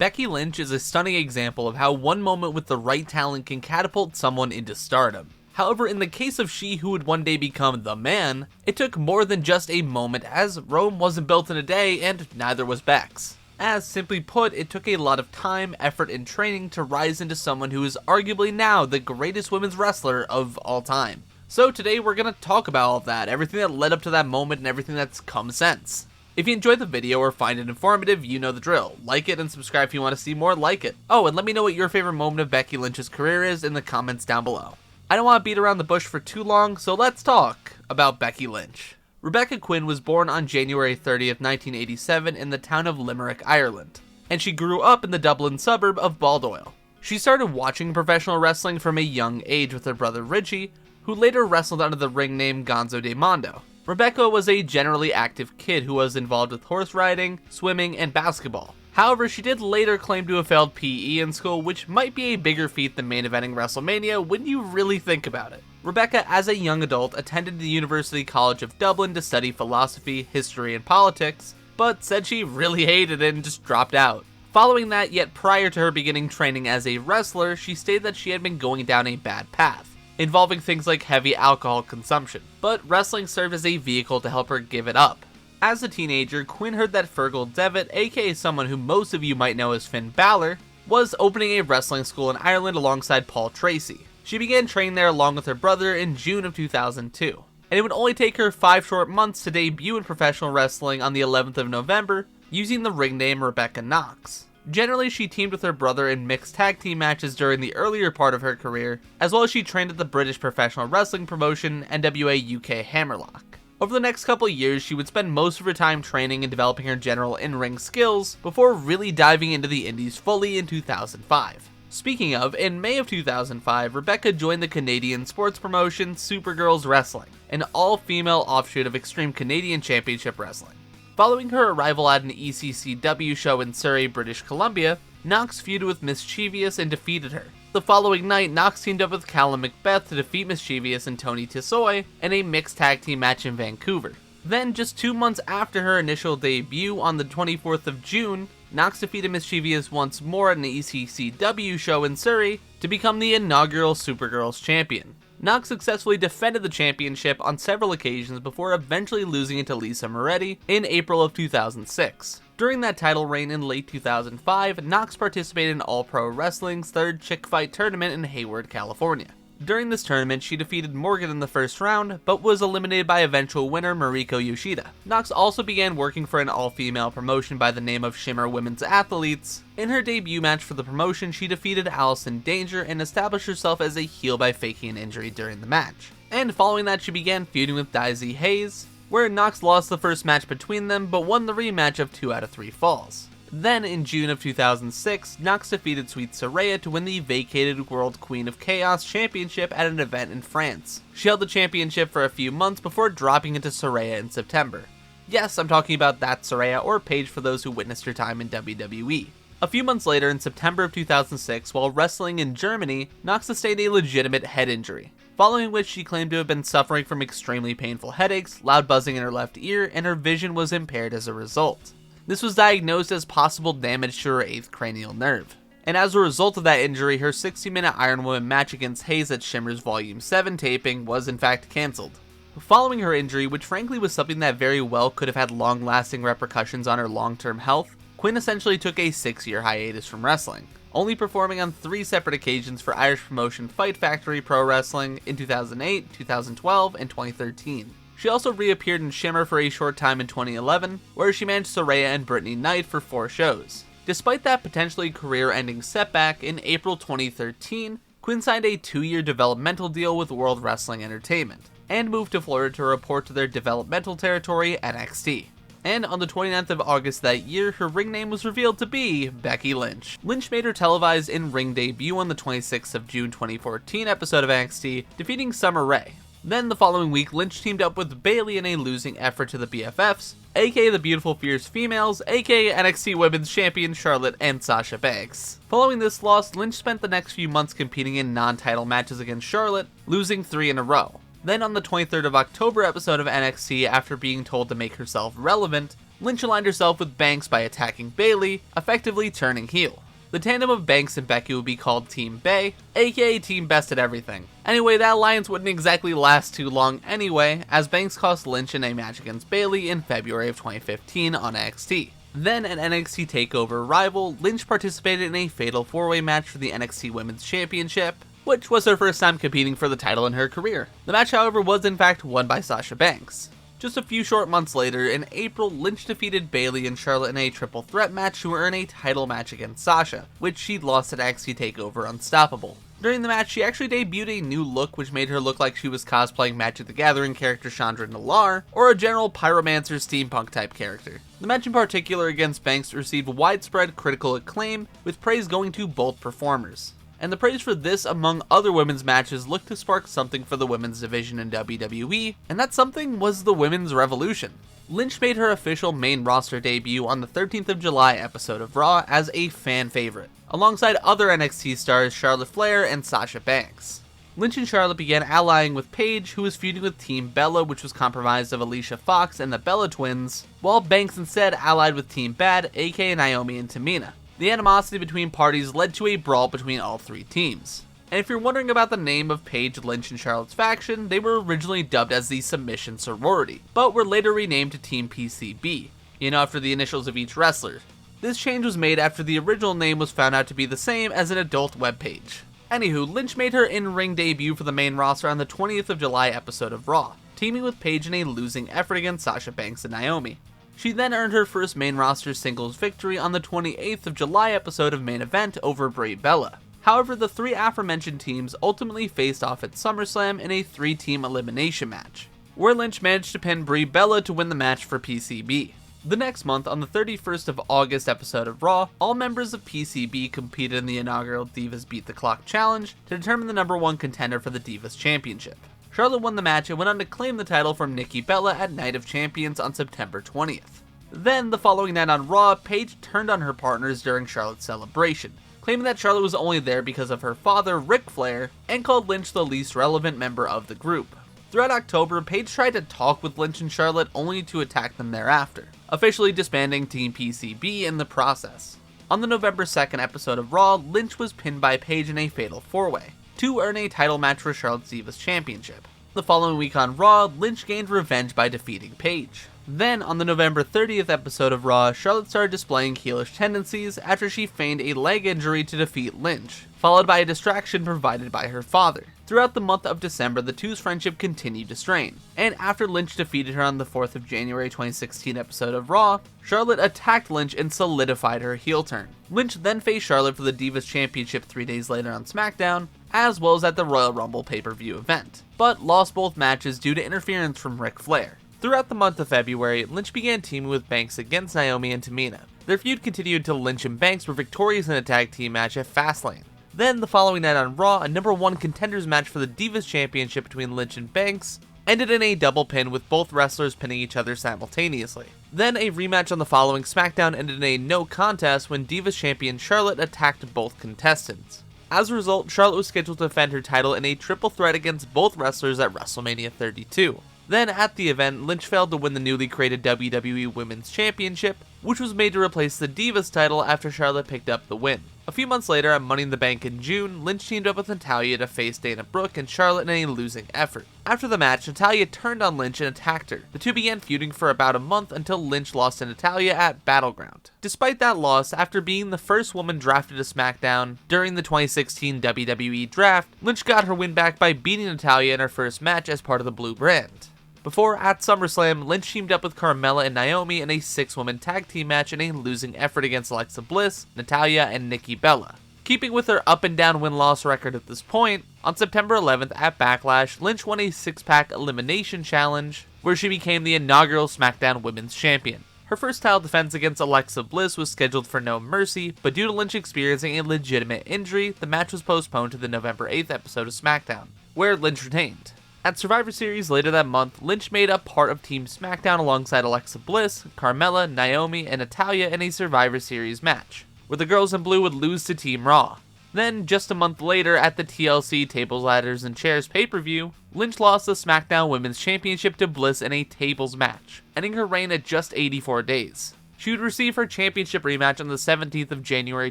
Becky Lynch is a stunning example of how one moment with the right talent can catapult someone into stardom. However, in the case of she who would one day become the man, it took more than just a moment, as Rome wasn't built in a day and neither was Becks. As simply put, it took a lot of time, effort, and training to rise into someone who is arguably now the greatest women's wrestler of all time. So today we're going to talk about all of that, everything that led up to that moment and everything that's come since. If you enjoyed the video or find it informative, you know the drill. Like it and subscribe if you want to see more like it. Oh, and let me know what your favorite moment of Becky Lynch's career is in the comments down below. I don't want to beat around the bush for too long, so let's talk about Becky Lynch. Rebecca Quinn was born on January 30th, 1987 in the town of Limerick, Ireland, and she grew up in the Dublin suburb of Baldoyle. She started watching professional wrestling from a young age with her brother Richie, who later wrestled under the ring name Gonzo de Mondo. Rebecca was a generally active kid who was involved with horse riding, swimming, and basketball. However, she did later claim to have failed PE in school, which might be a bigger feat than main eventing WrestleMania when you really think about it. Rebecca, as a young adult, attended the University College of Dublin to study philosophy, history, and politics, but said she really hated it and just dropped out. Following that, yet prior to her beginning training as a wrestler, she stated that she had been going down a bad path, involving things like heavy alcohol consumption, but wrestling served as a vehicle to help her give it up. As a teenager, Quinn heard that Fergal Devitt, aka someone who most of you might know as Finn Balor, was opening a wrestling school in Ireland alongside Paul Tracy. She began training there along with her brother in June of 2002, and it would only take her 5 short months to debut in professional wrestling on the 11th of November, using the ring name Rebecca Knox. Generally, she teamed with her brother in mixed tag team matches during the earlier part of her career, as well as she trained at the British professional wrestling promotion NWA UK Hammerlock. Over the next couple of years, she would spend most of her time training and developing her general in-ring skills before really diving into the indies fully in 2005. Speaking of, in May of 2005, Rebecca joined the Canadian sports promotion Supergirls Wrestling, an all-female offshoot of Extreme Canadian Championship Wrestling. Following her arrival at an ECCW show in Surrey, British Columbia, Knox feuded with Mischievous and defeated her. The following night, Knox teamed up with Callum Macbeth to defeat Mischievous and Tony Tessoy in a mixed tag team match in Vancouver. Then, just 2 months after her initial debut on the 24th of June, Knox defeated Mischievous once more at an ECCW show in Surrey to become the inaugural Supergirls champion. Knox successfully defended the championship on several occasions before eventually losing it to Lisa Moretti in April of 2006. During that title reign in late 2005, Knox participated in All Pro Wrestling's third Chick Fight tournament in Hayward, California. During this tournament, she defeated Morgan in the first round, but was eliminated by eventual winner Mariko Yoshida. Knox also began working for an all-female promotion by the name of Shimmer Women's Athletes. In her debut match for the promotion, she defeated Allison Danger and established herself as a heel by faking an injury during the match. And following that, she began feuding with Daisy Hayes, where Knox lost the first match between them, but won the rematch of 2 out of 3 falls. Then, in June of 2006, Knox defeated Sweet Saraya to win the vacated World Queen of Chaos Championship at an event in France. She held the championship for a few months before dropping into Saraya in September. Yes, I'm talking about that Saraya, or Paige for those who witnessed her time in WWE. A few months later, in September of 2006, while wrestling in Germany, Knox sustained a legitimate head injury, following which she claimed to have been suffering from extremely painful headaches, loud buzzing in her left ear, and her vision was impaired as a result. This was diagnosed as possible damage to her 8th cranial nerve. And as a result of that injury, her 60-minute Iron Woman match against Hayes at Shimmer's Volume 7 taping was in fact cancelled. Following her injury, which frankly was something that very well could have had long-lasting repercussions on her long-term health, Quinn essentially took a 6-year hiatus from wrestling, only performing on 3 separate occasions for Irish promotion Fight Factory Pro Wrestling in 2008, 2012, and 2013. She also reappeared in Shimmer for a short time in 2011, where she managed Saraya and Brittany Knight for 4 shows. Despite that potentially career-ending setback, in April 2013, Quinn signed a 2-year developmental deal with World Wrestling Entertainment, and moved to Florida to report to their developmental territory, NXT. And on the 29th of August that year, her ring name was revealed to be Becky Lynch. Lynch made her televised in-ring debut on the 26th of June 2014 episode of NXT, defeating Summer Rae. Then the following week, Lynch teamed up with Bayley in a losing effort to the BFFs, aka the Beautiful Fierce Females, aka NXT Women's Champion Charlotte and Sasha Banks. Following this loss, Lynch spent the next few months competing in non-title matches against Charlotte, losing 3 in a row. Then on the 23rd of October episode of NXT, after being told to make herself relevant, Lynch aligned herself with Banks by attacking Bayley, effectively turning heel. The tandem of Banks and Becky would be called Team Bay, aka Team Best at Everything. Anyway, that alliance wouldn't exactly last too long anyway, as Banks cost Lynch in a match against Bayley in February of 2015 on NXT. Then, at NXT TakeOver Rival, Lynch participated in a fatal 4-way match for the NXT Women's Championship, which was her first time competing for the title in her career. The match, however, was in fact won by Sasha Banks. Just a few short months later, in April, Lynch defeated Bayley and Charlotte in a triple threat match to earn a title match against Sasha, which she'd lost at NXT TakeOver Unstoppable. During the match, she actually debuted a new look which made her look like she was cosplaying Magic the Gathering character Chandra Nalaar, or a general pyromancer steampunk type character. The match in particular against Banks received widespread critical acclaim, with praise going to both performers. And the praise for this, among other women's matches, looked to spark something for the women's division in WWE, and that something was the Women's Revolution. Lynch made her official main roster debut on the 13th of July episode of Raw as a fan favorite, alongside other NXT stars Charlotte Flair and Sasha Banks. Lynch and Charlotte began allying with Paige, who was feuding with Team Bella, which was comprised of Alicia Fox and the Bella Twins, while Banks instead allied with Team Bad, aka Naomi and Tamina. The animosity between parties led to a brawl between all three teams. And if you're wondering about the name of Paige, Lynch, and Charlotte's faction, they were originally dubbed as the Submission Sorority, but were later renamed to Team PCB, after the initials of each wrestler. This change was made after the original name was found out to be the same as an adult webpage. Anywho, Lynch made her in-ring debut for the main roster on the 20th of July episode of Raw, teaming with Paige in a losing effort against Sasha Banks and Naomi. She then earned her first main roster singles victory on the 28th of July episode of Main Event over Brie Bella. However, the three aforementioned teams ultimately faced off at SummerSlam in a 3-team elimination match, where Lynch managed to pin Brie Bella to win the match for PCB. The next month, on the 31st of August episode of Raw, all members of PCB competed in the inaugural Divas Beat the Clock Challenge to determine the number 1 contender for the Divas Championship. Charlotte won the match and went on to claim the title from Nikki Bella at Night of Champions on September 20th. Then, the following night on Raw, Paige turned on her partners during Charlotte's celebration, claiming that Charlotte was only there because of her father, Ric Flair, and called Lynch the least relevant member of the group. Throughout October, Paige tried to talk with Lynch and Charlotte only to attack them thereafter, officially disbanding Team PCB in the process. On the November 2nd episode of Raw, Lynch was pinned by Paige in a fatal 4-way, to earn a title match for Charlotte's Divas Championship. The following week on Raw, Lynch gained revenge by defeating Paige. Then, on the November 30th episode of Raw, Charlotte started displaying heelish tendencies after she feigned a leg injury to defeat Lynch, followed by a distraction provided by her father. Throughout the month of December, the two's friendship continued to strain, and after Lynch defeated her on the 4th of January 2016 episode of Raw, Charlotte attacked Lynch and solidified her heel turn. Lynch then faced Charlotte for the Divas Championship 3 days later on Smackdown, as well as at the Royal Rumble pay-per-view event, but lost both matches due to interference from Ric Flair. Throughout the month of February, Lynch began teaming with Banks against Naomi and Tamina. Their feud continued until Lynch and Banks were victorious in a tag team match at Fastlane. Then, the following night on Raw, a number 1 contenders match for the Divas Championship between Lynch and Banks ended in a double pin with both wrestlers pinning each other simultaneously. Then, a rematch on the following Smackdown ended in a no contest when Divas Champion Charlotte attacked both contestants. As a result, Charlotte was scheduled to defend her title in a triple threat against both wrestlers at WrestleMania 32. Then, at the event, Lynch failed to win the newly created WWE Women's Championship, which was made to replace the Divas title after Charlotte picked up the win. A few months later, at Money in the Bank in June, Lynch teamed up with Natalya to face Dana Brooke and Charlotte in a losing effort. After the match, Natalya turned on Lynch and attacked her. The two began feuding for about a month until Lynch lost to Natalya at Battleground. Despite that loss, after being the first woman drafted to SmackDown during the 2016 WWE Draft, Lynch got her win back by beating Natalya in her first match as part of the Blue Brand. Before, at SummerSlam, Lynch teamed up with Carmella and Naomi in a 6-woman tag team match in a losing effort against Alexa Bliss, Natalya, and Nikki Bella. Keeping with her up-and-down win-loss record at this point, on September 11th at Backlash, Lynch won a 6-pack elimination challenge, where she became the inaugural SmackDown Women's Champion. Her first title defense against Alexa Bliss was scheduled for No Mercy, but due to Lynch experiencing a legitimate injury, the match was postponed to the November 8th episode of SmackDown, where Lynch retained. At Survivor Series later that month, Lynch made up part of Team SmackDown alongside Alexa Bliss, Carmella, Naomi, and Natalya in a Survivor Series match, where the girls in blue would lose to Team Raw. Then, just a month later, at the TLC Tables, Ladders, and Chairs pay-per-view, Lynch lost the Smackdown Women's Championship to Bliss in a tables match, ending her reign at just 84 days. She would receive her championship rematch on the 17th of January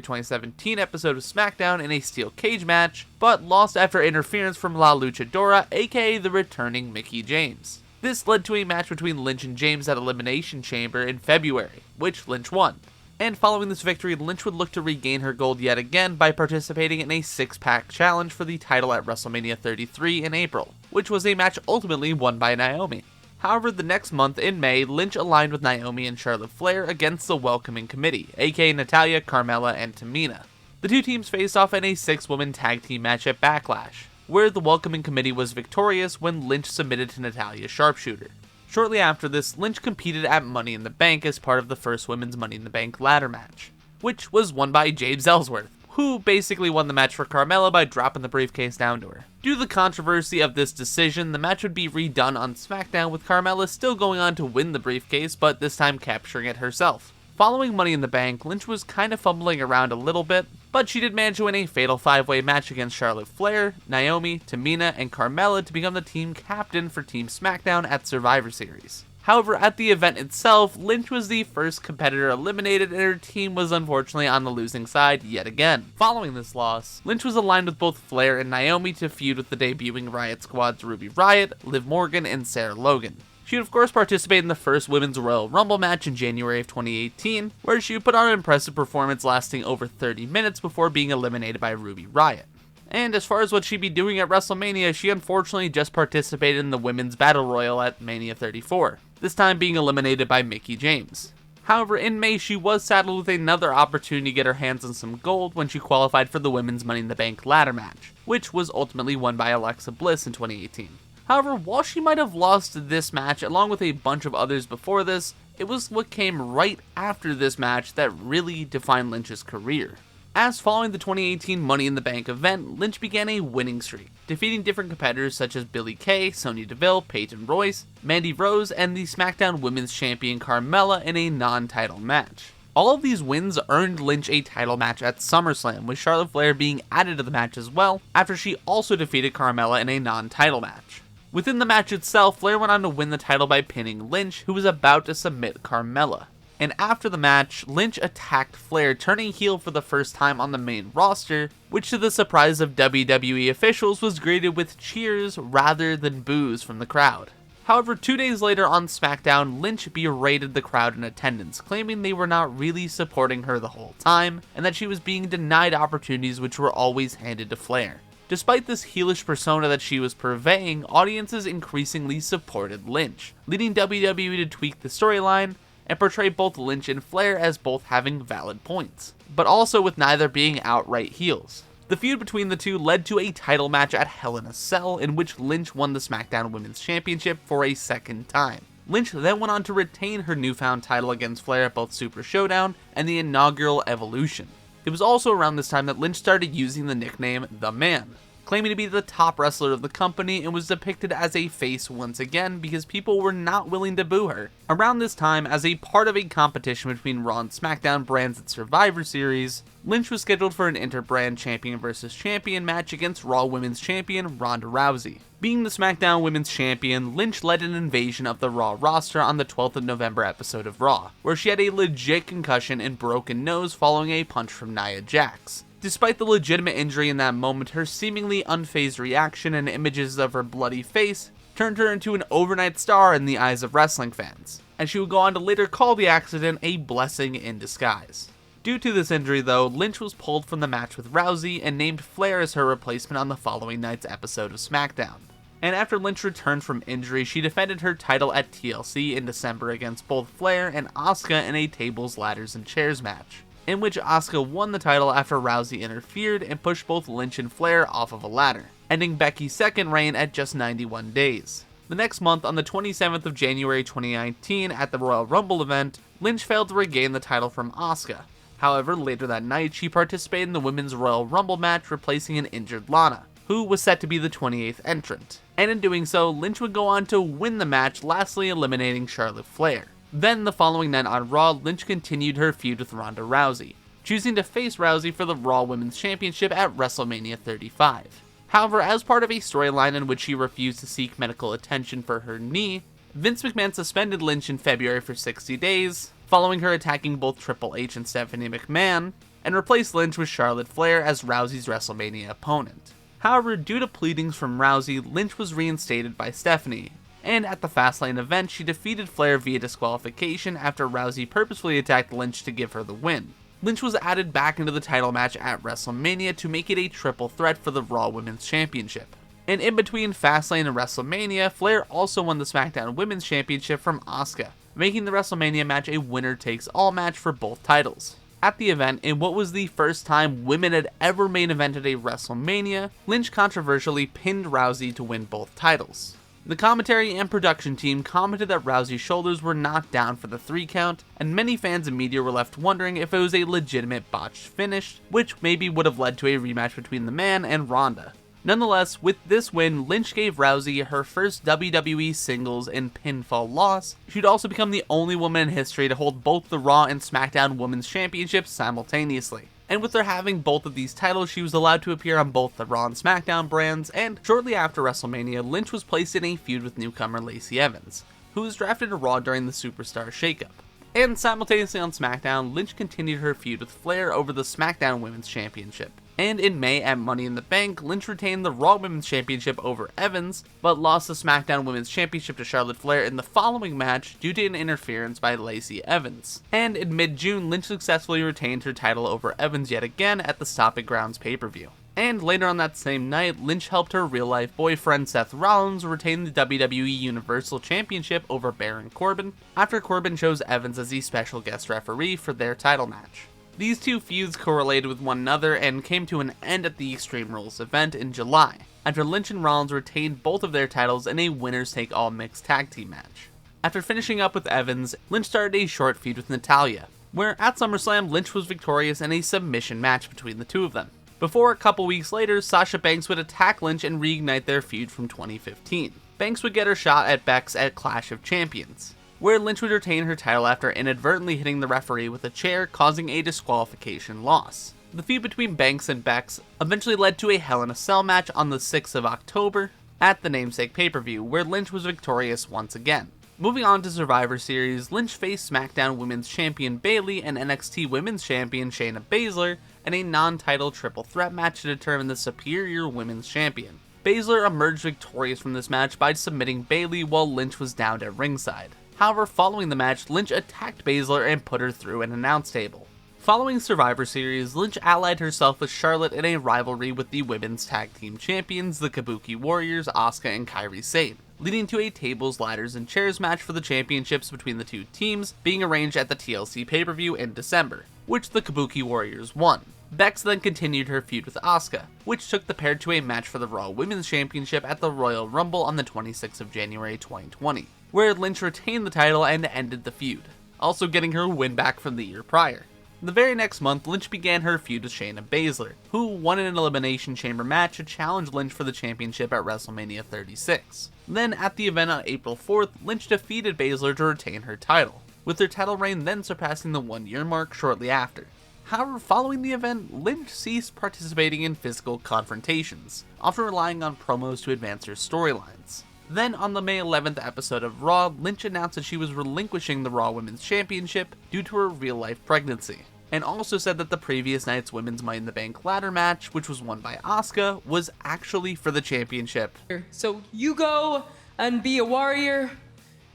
2017 episode of Smackdown in a steel cage match, but lost after interference from La Luchadora, aka the returning Mickie James. This led to a match between Lynch and James at Elimination Chamber in February, which Lynch won. And following this victory, Lynch would look to regain her gold yet again by participating in a six-pack challenge for the title at WrestleMania 33 in April, which was a match ultimately won by Naomi. However, the next month, in May, Lynch aligned with Naomi and Charlotte Flair against the Welcoming Committee, aka Natalya, Carmella, and Tamina. The two teams faced off in a six-woman tag team match at Backlash, where the Welcoming Committee was victorious when Lynch submitted to Natalya's sharpshooter. Shortly after this, Lynch competed at Money in the Bank as part of the first women's Money in the Bank ladder match, which was won by James Ellsworth, who basically won the match for Carmella by dropping the briefcase down to her. Due to the controversy of this decision, the match would be redone on SmackDown with Carmella still going on to win the briefcase, but this time capturing it herself. Following Money in the Bank, Lynch was kind of fumbling around a little bit, but she did manage to win a fatal 5-way match against Charlotte Flair, Naomi, Tamina, and Carmella to become the team captain for Team SmackDown at Survivor Series. However, at the event itself, Lynch was the first competitor eliminated and her team was unfortunately on the losing side yet again. Following this loss, Lynch was aligned with both Flair and Naomi to feud with the debuting Riot Squad's Ruby Riott, Liv Morgan, and Sarah Logan. She would of course participate in the first Women's Royal Rumble match in January of 2018, where she would put on an impressive performance lasting over 30 minutes before being eliminated by Ruby Riott. And as far as what she'd be doing at WrestleMania, she unfortunately just participated in the Women's Battle Royal at Mania 34, this time being eliminated by Mickie James. However, in May, she was saddled with another opportunity to get her hands on some gold when she qualified for the Women's Money in the Bank ladder match, which was ultimately won by Alexa Bliss in 2018. However, while she might have lost this match along with a bunch of others before this, it was what came right after this match that really defined Lynch's career. As following the 2018 Money in the Bank event, Lynch began a winning streak, defeating different competitors such as Billie Kay, Sonya Deville, Peyton Royce, Mandy Rose, and the SmackDown Women's Champion Carmella in a non-title match. All of these wins earned Lynch a title match at SummerSlam, with Charlotte Flair being added to the match as well, after she also defeated Carmella in a non-title match. Within the match itself, Flair went on to win the title by pinning Lynch, who was about to submit Carmella. And after the match, Lynch attacked Flair, turning heel for the first time on the main roster, which to the surprise of WWE officials was greeted with cheers rather than boos from the crowd. However, 2 days later on SmackDown, Lynch berated the crowd in attendance, claiming they were not really supporting her the whole time, and that she was being denied opportunities which were always handed to Flair. Despite this heelish persona that she was purveying, audiences increasingly supported Lynch, leading WWE to tweak the storyline and portray both Lynch and Flair as both having valid points, but also with neither being outright heels. The feud between the two led to a title match at Hell in a Cell, in which Lynch won the SmackDown Women's Championship for a second time. Lynch then went on to retain her newfound title against Flair at both Super Showdown and the inaugural Evolution. It was also around this time that Lynch started using the nickname The Man, claiming to be the top wrestler of the company, and was depicted as a face once again because people were not willing to boo her. Around this time, as a part of a competition between Raw and SmackDown brands at Survivor Series, Lynch was scheduled for an inter-brand champion vs. champion match against Raw Women's Champion Ronda Rousey. Being the SmackDown Women's Champion, Lynch led an invasion of the Raw roster on the 12th of November episode of Raw, where she had a legit concussion and broken nose following a punch from Nia Jax. Despite the legitimate injury in that moment, her seemingly unfazed reaction and images of her bloody face turned her into an overnight star in the eyes of wrestling fans, and she would go on to later call the accident a blessing in disguise. Due to this injury though, Lynch was pulled from the match with Rousey and named Flair as her replacement on the following night's episode of SmackDown. And after Lynch returned from injury, she defended her title at TLC in December against both Flair and Asuka in a tables, ladders, and chairs match, in which Asuka won the title after Rousey interfered and pushed both Lynch and Flair off of a ladder, ending Becky's second reign at just 91 days. The next month, on the 27th of January 2019, at the Royal Rumble event, Lynch failed to regain the title from Asuka. However, later that night, she participated in the Women's Royal Rumble match, replacing an injured Lana, who was set to be the 28th entrant. And in doing so, Lynch would go on to win the match, lastly eliminating Charlotte Flair. Then, the following night on Raw, Lynch continued her feud with Ronda Rousey, choosing to face Rousey for the Raw Women's Championship at WrestleMania 35. However, as part of a storyline in which she refused to seek medical attention for her knee, Vince McMahon suspended Lynch in February for 60 days, following her attacking both Triple H and Stephanie McMahon, and replaced Lynch with Charlotte Flair as Rousey's WrestleMania opponent. However, due to pleadings from Rousey, Lynch was reinstated by Stephanie, and at the Fastlane event, she defeated Flair via disqualification after Rousey purposefully attacked Lynch to give her the win. Lynch was added back into the title match at WrestleMania to make it a triple threat for the Raw Women's Championship. And in between Fastlane and WrestleMania, Flair also won the Smackdown Women's Championship from Asuka, making the WrestleMania match a winner-takes-all match for both titles. At the event, in what was the first time women had ever main evented a WrestleMania, Lynch controversially pinned Rousey to win both titles. The commentary and production team commented that Rousey's shoulders were knocked down for the 3 count, and many fans and media were left wondering if it was a legitimate botched finish, which maybe would have led to a rematch between the man and Ronda. Nonetheless, with this win, Lynch gave Rousey her first WWE singles and pinfall loss. She'd also become the only woman in history to hold both the Raw and SmackDown Women's Championships simultaneously. And with her having both of these titles, she was allowed to appear on both the Raw and SmackDown brands, and shortly after WrestleMania, Lynch was placed in a feud with newcomer Lacey Evans, who was drafted to Raw during the Superstar shakeup. And simultaneously on SmackDown, Lynch continued her feud with Flair over the SmackDown Women's Championship. And in May at Money in the Bank, Lynch retained the Raw Women's Championship over Evans, but lost the SmackDown Women's Championship to Charlotte Flair in the following match due to an interference by Lacey Evans. And in mid-June, Lynch successfully retained her title over Evans yet again at the Stomping Grounds pay-per-view. And later on that same night, Lynch helped her real-life boyfriend Seth Rollins retain the WWE Universal Championship over Baron Corbin, after Corbin chose Evans as the special guest referee for their title match. These two feuds correlated with one another and came to an end at the Extreme Rules event in July, after Lynch and Rollins retained both of their titles in a winners-take-all mixed tag team match. After finishing up with Evans, Lynch started a short feud with Natalya, where at SummerSlam, Lynch was victorious in a submission match between the two of them, before a couple weeks later, Sasha Banks would attack Lynch and reignite their feud from 2015. Banks would get her shot at Becks at Clash of Champions, where Lynch would retain her title after inadvertently hitting the referee with a chair, causing a disqualification loss. The feud between Banks and Becks eventually led to a Hell in a Cell match on the 6th of October at the namesake pay-per-view, where Lynch was victorious once again. Moving on to Survivor Series, Lynch faced SmackDown Women's Champion Bayley and NXT Women's Champion Shayna Baszler in a non-title triple threat match to determine the superior women's champion. Baszler emerged victorious from this match by submitting Bayley while Lynch was downed at ringside. However, following the match, Lynch attacked Baszler and put her through an announce table. Following Survivor Series, Lynch allied herself with Charlotte in a rivalry with the women's tag team champions, the Kabuki Warriors, Asuka and Kairi Sane, leading to a tables, ladders, and chairs match for the championships between the two teams being arranged at the TLC pay-per-view in December, which the Kabuki Warriors won. Becks then continued her feud with Asuka, which took the pair to a match for the Raw Women's Championship at the Royal Rumble on the 26th of January 2020, where Lynch retained the title and ended the feud, also getting her win back from the year prior. The very next month, Lynch began her feud with Shayna Baszler, who won in an Elimination Chamber match to challenge Lynch for the championship at WrestleMania 36. Then, at the event on April 4th, Lynch defeated Baszler to retain her title, with her title reign then surpassing the 1-year mark shortly after. However, following the event, Lynch ceased participating in physical confrontations, often relying on promos to advance her storylines. Then, on the May 11th episode of Raw, Lynch announced that she was relinquishing the Raw Women's Championship due to her real-life pregnancy, and also said that the previous night's Women's Money in the Bank ladder match, which was won by Asuka, was actually for the championship. So you go and be a warrior,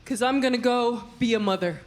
cause I'm gonna go be a mother.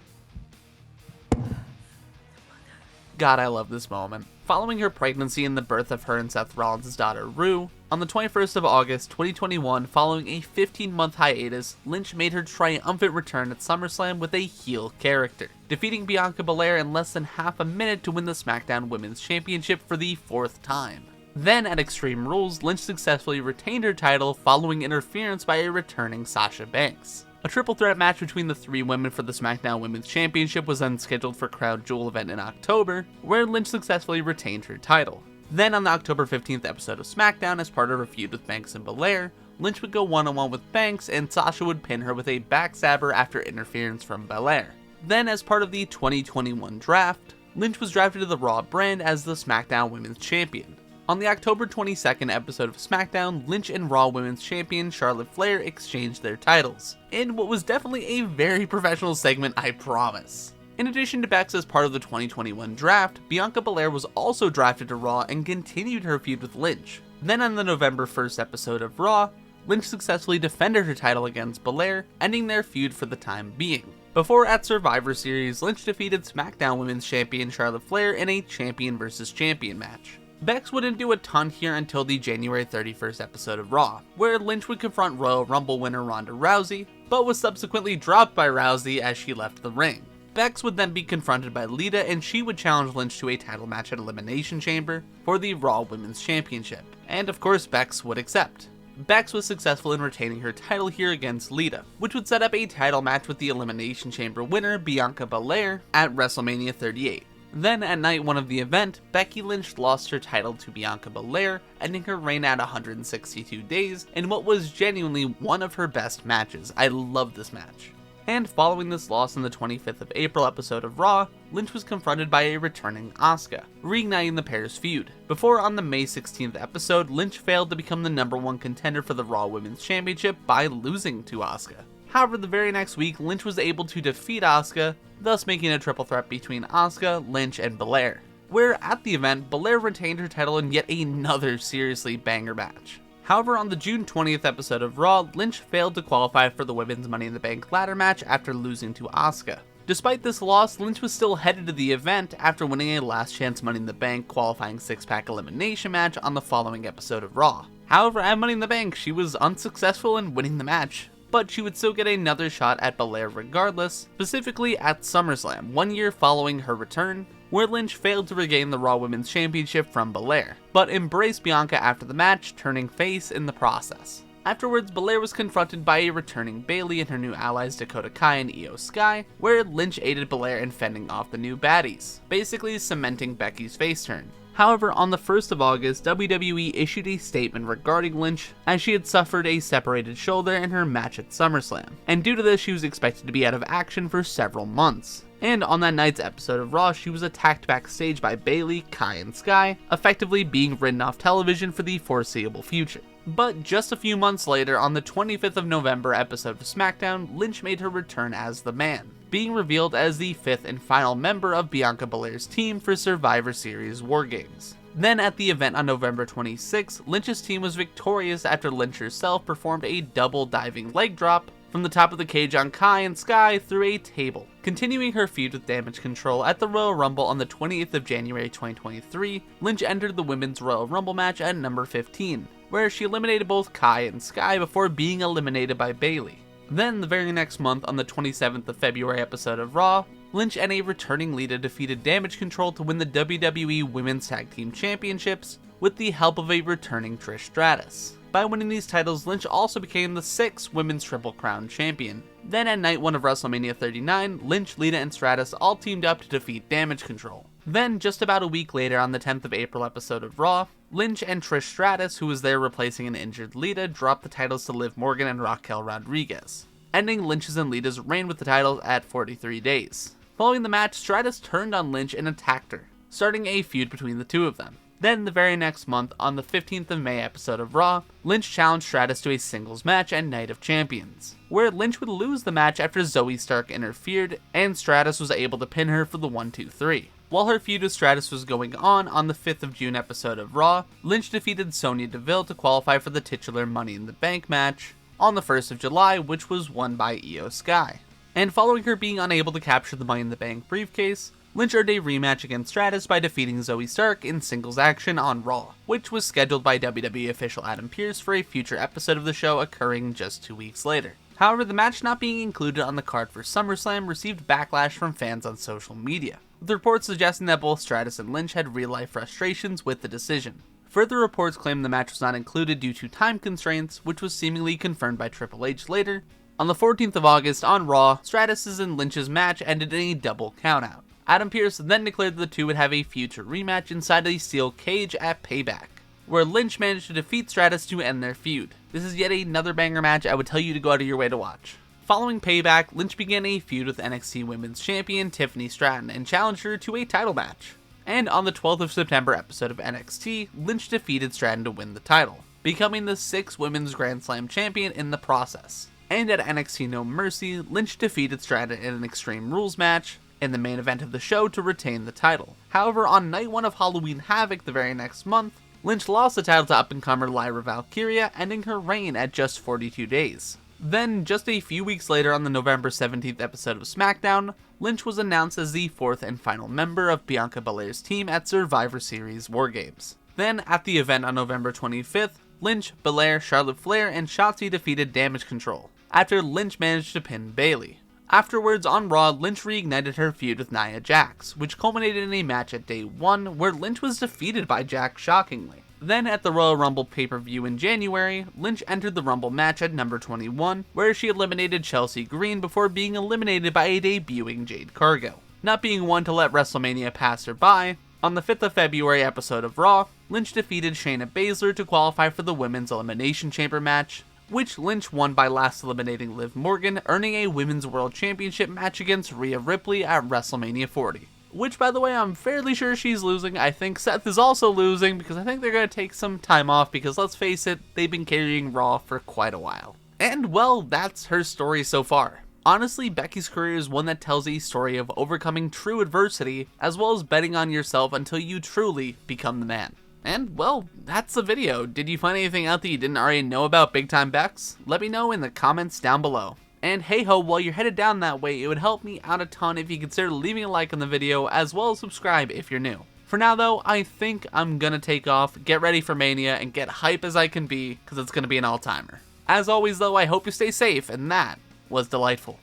God, I love this moment. Following her pregnancy and the birth of her and Seth Rollins' daughter Rue, on the 21st of August 2021, following a 15-month hiatus, Lynch made her triumphant return at SummerSlam with a heel character, defeating Bianca Belair in less than half a minute to win the SmackDown Women's Championship for the 4th time. Then at Extreme Rules, Lynch successfully retained her title following interference by a returning Sasha Banks. A triple threat match between the 3 women for the SmackDown Women's Championship was then scheduled for Crown Jewel event in October, where Lynch successfully retained her title. Then on the October 15th episode of SmackDown, as part of her feud with Banks and Belair, Lynch would go one-on-one with Banks and Sasha would pin her with a backstabber after interference from Belair. Then as part of the 2021 draft, Lynch was drafted to the Raw brand as the Smackdown Women's Champion. On the October 22nd episode of Smackdown, Lynch and Raw Women's Champion Charlotte Flair exchanged their titles, in what was definitely a very professional segment, I promise. In addition to Becks as part of the 2021 draft, Bianca Belair was also drafted to Raw and continued her feud with Lynch. Then on the November 1st episode of Raw, Lynch successfully defended her title against Belair, ending their feud for the time being. Before at Survivor Series, Lynch defeated SmackDown Women's Champion Charlotte Flair in a champion vs. champion match. Becks wouldn't do a ton here until the January 31st episode of Raw, where Lynch would confront Royal Rumble winner Ronda Rousey, but was subsequently dropped by Rousey as she left the ring. Becks would then be confronted by Lita, and she would challenge Lynch to a title match at Elimination Chamber for the Raw Women's Championship, and of course Becks would accept. Becks was successful in retaining her title here against Lita, which would set up a title match with the Elimination Chamber winner Bianca Belair at WrestleMania 38. Then at night one of the event, Becky Lynch lost her title to Bianca Belair, ending her reign at 162 days in what was genuinely one of her best matches. I love this match. And following this loss in the 25th of April episode of Raw, Lynch was confronted by a returning Asuka, reigniting the pair's feud. Before on the May 16th episode, Lynch failed to become the #1 contender for the Raw Women's Championship by losing to Asuka. However, the very next week, Lynch was able to defeat Asuka, thus making a triple threat between Asuka, Lynch, and Belair, where at the event, Belair retained her title in yet another seriously banger match. However, on the June 20th episode of Raw, Lynch failed to qualify for the Women's Money in the Bank ladder match after losing to Asuka. Despite this loss, Lynch was still headed to the event after winning a last chance Money in the Bank qualifying 6-pack elimination match on the following episode of Raw. However, at Money in the Bank, she was unsuccessful in winning the match, but she would still get another shot at Belair regardless, specifically at Summerslam, 1 year following her return, where Lynch failed to regain the Raw Women's Championship from Belair, but embraced Bianca after the match, turning face in the process. Afterwards, Belair was confronted by a returning Bayley and her new allies Dakota Kai and Io Sky, where Lynch aided Belair in fending off the new baddies, basically cementing Becky's face turn. However, on the 1st of August, WWE issued a statement regarding Lynch, as she had suffered a separated shoulder in her match at SummerSlam, and due to this she was expected to be out of action for several months. And on that night's episode of Raw, she was attacked backstage by Bayley, Kai, and Sky, effectively being written off television for the foreseeable future. But just a few months later, on the 25th of November episode of SmackDown, Lynch made her return as the Man, being revealed as the 5th and final member of Bianca Belair's team for Survivor Series War Games. Then at the event on November 26, Lynch's team was victorious after Lynch herself performed a double diving leg drop from the top of the cage on Kai and Sky through a table, continuing her feud with Damage Control at the Royal Rumble on the 20th of January 2023. Lynch entered the Women's Royal Rumble match at number 15, where she eliminated both Kai and Sky before being eliminated by Bayley. Then the very next month, on the 27th of February episode of Raw, Lynch and a returning Lita defeated Damage Control to win the WWE Women's Tag Team Championships with the help of a returning Trish Stratus. By winning these titles, Lynch also became the 6th Women's Triple Crown Champion. Then at night 1 of WrestleMania 39, Lynch, Lita, and Stratus all teamed up to defeat Damage Control. Then, just about a week later on the 10th of April episode of Raw, Lynch and Trish Stratus, who was there replacing an injured Lita, dropped the titles to Liv Morgan and Raquel Rodriguez, ending Lynch's and Lita's reign with the titles at 43 days. Following the match, Stratus turned on Lynch and attacked her, starting a feud between the two of them. Then the very next month, on the 15th of May episode of Raw, Lynch challenged Stratus to a singles match at Night of Champions, where Lynch would lose the match after Zoe Stark interfered, and Stratus was able to pin her for the 1-2-3. While her feud with Stratus was going on the 5th of June episode of Raw, Lynch defeated Sonya Deville to qualify for the titular Money in the Bank match on the 1st of July, which was won by Io Sky. And following her being unable to capture the Money in the Bank briefcase, Lynch earned a rematch against Stratus by defeating Zoe Stark in singles action on Raw, which was scheduled by WWE official Adam Pearce for a future episode of the show occurring just 2 weeks later. However, the match not being included on the card for SummerSlam received backlash from fans on social media, with reports suggesting that both Stratus and Lynch had real-life frustrations with the decision. Further reports claimed the match was not included due to time constraints, which was seemingly confirmed by Triple H later. On the 14th of August on Raw, Stratus's and Lynch's match ended in a double countout. Adam Pearce then declared that the two would have a future rematch inside a steel cage at Payback, where Lynch managed to defeat Stratus to end their feud. This is yet another banger match I would tell you to go out of your way to watch. Following Payback, Lynch began a feud with NXT Women's Champion Tiffany Stratton and challenged her to a title match. And on the 12th of September episode of NXT, Lynch defeated Stratton to win the title, becoming the 6th Women's Grand Slam champion in the process. And at NXT No Mercy, Lynch defeated Stratton in an Extreme Rules match in the main event of the show to retain the title. However, on night 1 of Halloween Havoc the very next month, Lynch lost the title to up-and-comer Lyra Valkyria, ending her reign at just 42 days. Then, just a few weeks later on the November 17th episode of Smackdown, Lynch was announced as the 4th and final member of Bianca Belair's team at Survivor Series War Games. Then, at the event on November 25th, Lynch, Belair, Charlotte Flair, and Shotzi defeated Damage Control, after Lynch managed to pin Bayley. Afterwards, on Raw, Lynch reignited her feud with Nia Jax, which culminated in a match at Day 1 where Lynch was defeated by Jax shockingly. Then at the Royal Rumble pay-per-view in January, Lynch entered the Rumble match at number 21, where she eliminated Chelsea Green before being eliminated by a debuting Jade Cargill. Not being one to let WrestleMania pass her by, on the 5th of February episode of Raw, Lynch defeated Shayna Baszler to qualify for the Women's Elimination Chamber match, which Lynch won by last eliminating Liv Morgan, earning a Women's World Championship match against Rhea Ripley at WrestleMania 40. Which, by the way, I'm fairly sure she's losing. I think Seth is also losing because I think they're going to take some time off because, let's face it, they've been carrying Raw for quite a while. And, well, that's her story so far. Honestly, Becky's career is one that tells a story of overcoming true adversity, as well as betting on yourself until you truly become the man. And, well, that's the video. Did you find anything out that you didn't already know about Big Time Becks? Let me know in the comments down below. And hey ho, while you're headed down that way, it would help me out a ton if you consider leaving a like on the video, as well as subscribe if you're new. For now though, I think I'm gonna take off, get ready for Mania, and get hype as I can be, because it's gonna be an all-timer. As always though, I hope you stay safe, and that was Dylightful.